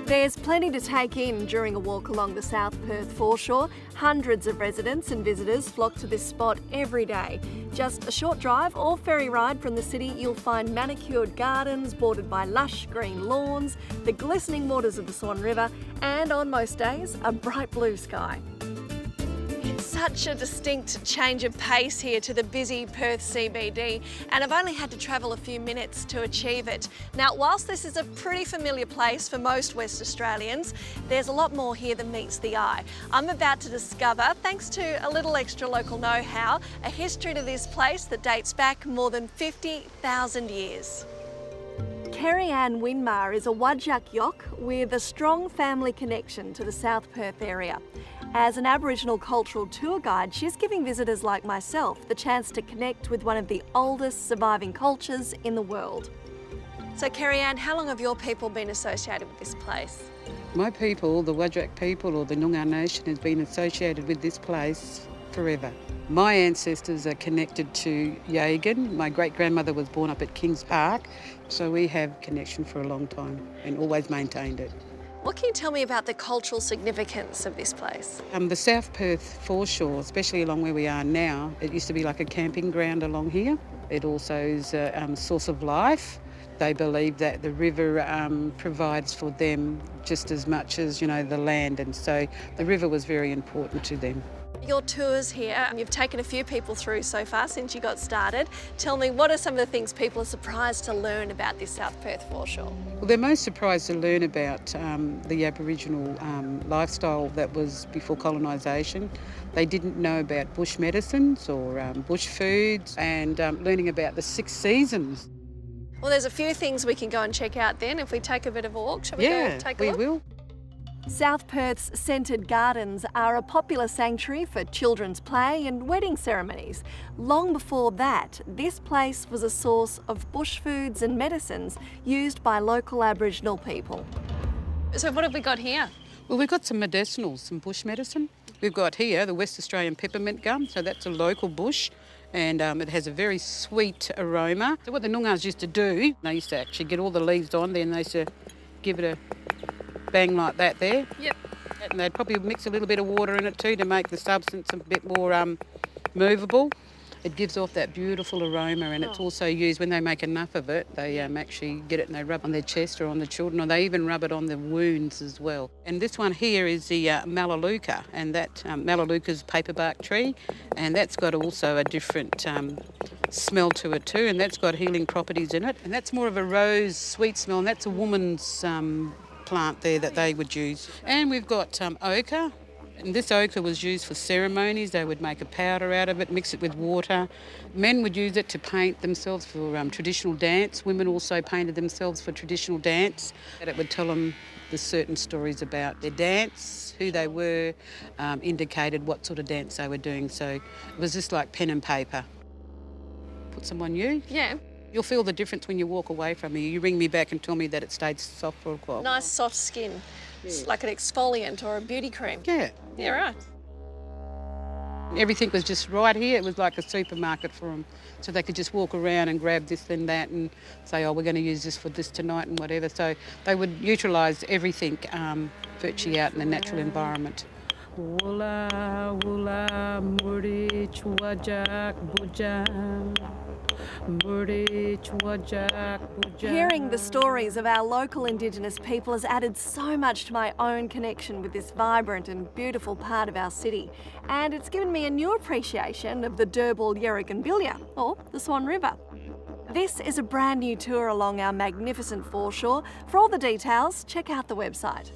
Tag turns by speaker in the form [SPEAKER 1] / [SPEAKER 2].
[SPEAKER 1] There's plenty to take in during a walk along the South Perth foreshore. Hundreds of residents and visitors flock to this spot every day. Just a short drive or ferry ride from the city, you'll find manicured gardens bordered by lush green lawns, the glistening waters of the Swan River, and on most days, a bright blue sky. It's such a distinct change of pace here to the busy Perth CBD, and I've only had to travel a few minutes to achieve it. Now, whilst this is a pretty familiar place for most West Australians, there's a lot more here than meets the eye. I'm about to discover, thanks to a little extra local know-how, a history to this place that dates back more than 50,000 years. Kerry-Ann Winmar is a Whadjuk Yok with a strong family connection to the South Perth area. As an Aboriginal cultural tour guide, she's giving visitors like myself the chance to connect with one of the oldest surviving cultures in the world. So Kerry-Ann, how long have your people been associated with this place?
[SPEAKER 2] My people, the Whadjuk people or the Nyungar nation, has been associated with this place forever. My ancestors are connected to Yagan. My great-grandmother was born up at Kings Park, so we have connection for a long time and always maintained it.
[SPEAKER 1] What can you tell me about the cultural significance of this place?
[SPEAKER 2] The South Perth foreshore, especially along where we are now, it used to be like a camping ground along here. It also is a source of life. They believe that the river provides for them just as much as, the land, and so the river was very important to them.
[SPEAKER 1] Your tours here, you've taken a few people through so far since you got started. Tell me, what are some of the things people are surprised to learn about this South Perth foreshore?
[SPEAKER 2] Well, they're most surprised to learn about the Aboriginal lifestyle that was before colonisation. They didn't know about bush medicines or bush foods, and learning about the 6 seasons.
[SPEAKER 1] Well, there's a few things we can go and check out then if we take a bit of a walk. Shall we go take a look?
[SPEAKER 2] We will.
[SPEAKER 1] South Perth's scented gardens are a popular sanctuary for children's play and wedding ceremonies. Long before that, this place was a source of bush foods and medicines used by local Aboriginal people. So what have we got here?
[SPEAKER 2] Well, we've got some medicinals, some bush medicine. We've got here the West Australian peppermint gum, so that's a local bush, and it has a very sweet aroma. So what the Nyungars used to do, they used to actually get all the leaves on there and they used to give it a bang like that there.
[SPEAKER 1] Yep.
[SPEAKER 2] And they'd probably mix a little bit of water in it too to make the substance a bit more movable. It gives off that beautiful aroma, and it's also used when they make enough of it. They actually get it and they rub on their chest or on the children, or they even rub it on the wounds as well. And this one here is the Melaleuca, and that Melaleuca's paperbark tree, and that's got also a different smell to it too, and that's got healing properties in it. And that's more of a rose sweet smell, and that's a woman's plant there that they would use. And we've got ochre, and this ochre was used for ceremonies. They would make a powder out of it, mix it with water. Men would use it to paint themselves for traditional dance. Women also painted themselves for traditional dance. And it would tell them the certain stories about their dance, who they were, indicated what sort of dance they were doing. So it was just like pen and paper. Put some on you.
[SPEAKER 1] Yeah.
[SPEAKER 2] You'll feel the difference when you walk away from me. You ring me back and tell me that it stayed soft for a while.
[SPEAKER 1] Nice soft skin. It's like an exfoliant or a beauty cream.
[SPEAKER 2] Yeah.
[SPEAKER 1] Yeah, right.
[SPEAKER 2] Everything was just right here. It was like a supermarket for them. So they could just walk around and grab this and that and say, oh, we're going to use this for this tonight and whatever. So they would utilise everything virtually out in the natural environment. Wula, wula, murich, wajak, bujang.
[SPEAKER 1] Hearing the stories of our local Indigenous people has added so much to my own connection with this vibrant and beautiful part of our city. And it's given me a new appreciation of the Durbal Yerriganbilya, or the Swan River. This is a brand new tour along our magnificent foreshore. For all the details, check out the website.